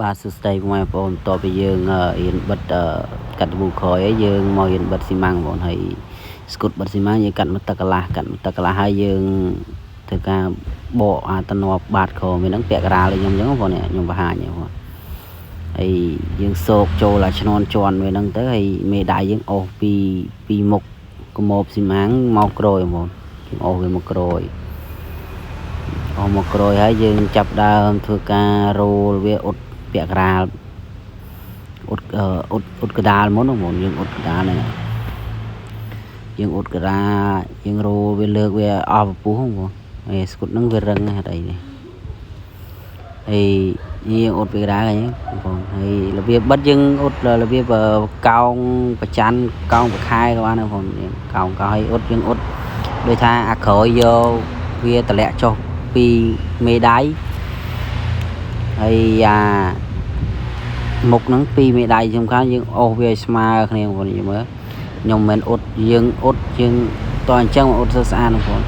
បាទសួស្តីបងប្អូនតទៅយើងរៀនបិទកាត់ប៊ូក្រោយហើយយើងមករៀនបិទស៊ីម៉ាំងបងប្អូនហើយស្គុតបិទស៊ីម៉ាំងយើងកាត់មកទឹកកន្លះហើយយើងធ្វើការបកអាតំណបាតក្រមានហ្នឹងពាក់កណ្ដាលខ្ញុំអញ្ចឹងបងប្អូនខ្ញុំបង្ហាញបងប្អូនហើយយើងសោកចូលអាឈ្នន់ជន់វាហ្នឹងទៅហើយមេដៃយើងអូសពីមុខកម៉ូបស៊ីម៉ាំងមកក្រោយបងប្អូនយើងអូសវាមកក្រោយហើយយើងចាប់ដើមធ្វើការរោលវាអ៊ុតពាក់កណ្ដាលអ៊ុតកណ្ដាលមុនបងប្អូនយើងអ៊ុតកណ្ដាលហ្នឹងយើងអ៊ុតកណ្ដាលយើងរោលវាលើកវាអស់ពពុះបងប្អូនហើយស្គុតហ្នឹងវារឹងណាស់អីនេះហើយយើងអ៊ុតពីកណ្ដាលហ្នឹងបងប្អូនហើយរបៀបបិទយើងអ៊ុតរបៀបកោងប្រច័នកោងប្រខែក៏បានដែរបងប្អូនយើងកោងហើយអ៊ុតយើងអ៊ុតដូចថាអាក្រោយយកវាតម្លាក់ចុះពីមេដៃហើយអាមុខហ្នឹងពីមេដៃសំខាន់យើងអូសវាឲ្យស្មើគ្នាបងប្អូនមើលខ្ញុំមិនអ៊ុតយើងតអញ្ចឹងអ៊ុតស្អាតបងប្អូន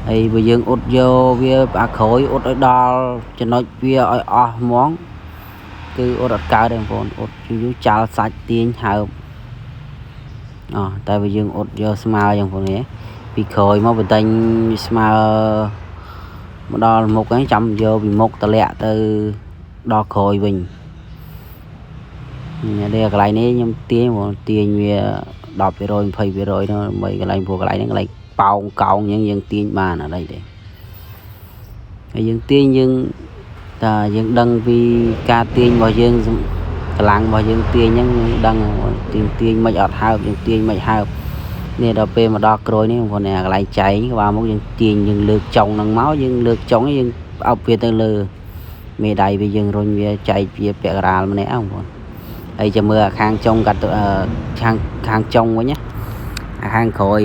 ហើយបើយើងអ៊ុតយកវាអាក្រោយអ៊ុតឲ្យដល់ចំណុចវាឲ្យអស់ហ្មងគឺអ៊ុតអត់កើតទេបងប្អូនអ៊ុតយូរចាល់សាច់ទាញហើបតែបើយើងអ៊ុតយកស្មើយ៉ាងបងប្អូននេះពីក្រោយមកបន្តែងស្មើមកដល់មុខហ្នឹងចាំយកពីមុខតម្លាក់ទៅដល់ក្រោយវិញនេះកន្លែងនេះខ្ញុំទាញមកទាញវា10% 20%នោះដើម្បីកន្លែងព្រោះកន្លែងហ្នឹងកន្លែងប៉ោងកោងអញ្ចឹងយើងទាញបានអត់អីទេហើយយើងទាញយើងតែយើងដឹងពីការទាញរបស់យើងកម្លាំងរបស់យើងទាញហ្នឹងដឹងទាញមិនអត់ហើបយើងទាញមិនហើបនេះដល់ពេលមកដល់ក្រួយនេះបងប្អូនកន្លែងចែងក្បាលមកយើងទាញយើងលើកចុងហ្នឹងមកយើងលើកចុងយើងអោបវាទៅលើមេដៃវាយើងរុញវាចែកវាពាក់កណ្ដាលម្នាក់បងប្អូនហើយចាំមើលខាងចុងកាត់ខាងចុងវិញណាខាងក្រោយ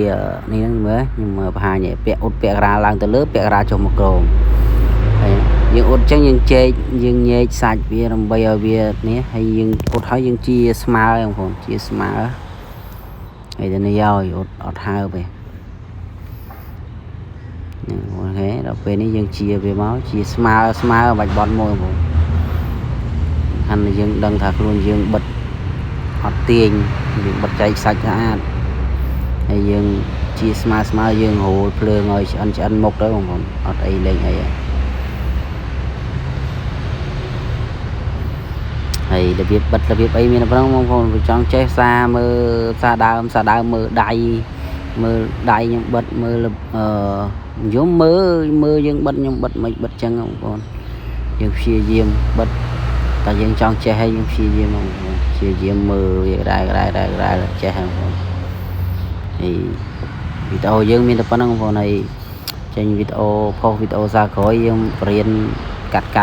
នេះហ្នឹងមើលខ្ញុំបង្ហាញពាក់អ៊ុតពាក់កណ្ដាលឡើងទៅលើពាក់កណ្ដាលចុះមកក្រោមហើយយើងអ៊ុតអញ្ចឹងយើងញែកសាច់វាដើម្បីឲ្យវានេះហើយយើងអ៊ុតហើយយើងជាស្មើបងប្អូនជាស្មើហើយទៅនេះឲ្យអ៊ុតអត់ហើបទេអូខេដល់ពេលនេះយើងជាវាមកជាស្មើបាច់បត់មួយបងប្អូនហើយយើងដឹងថាខ្លួនយើងបិទអត់ទាញយើងបិទចែកសាច់ស្អាតហើយយើងជាស្មើយើងរោលភ្លើងឲ្យឆ្អិនមុខទៅបងប្អូនអត់អីលេងអីហើយរបៀបបិទរបៀបអីមានប៉ុណ្ណឹងបងប្អូនបើចង់ចេះសារមើលសារដើមមើលដៃខ្ញុំបិទមើលខ្ញុំមើលយើងបិទខ្ញុំបិទមិនបិទចឹងបងប្អូនយើងព្យាយាមបិទតែយើងចង់ចេះហើយយើងព្យាយាមបងប្អូនព្យាយាមមើលវាដែរចេះបងប្អូនហើយវីដេអូយើងមានតែប៉ុណ្្នឹងបងប្អូនហើយចេញវីដេអូផុសវីដេអូសារក្រោយយើងរៀនកាត់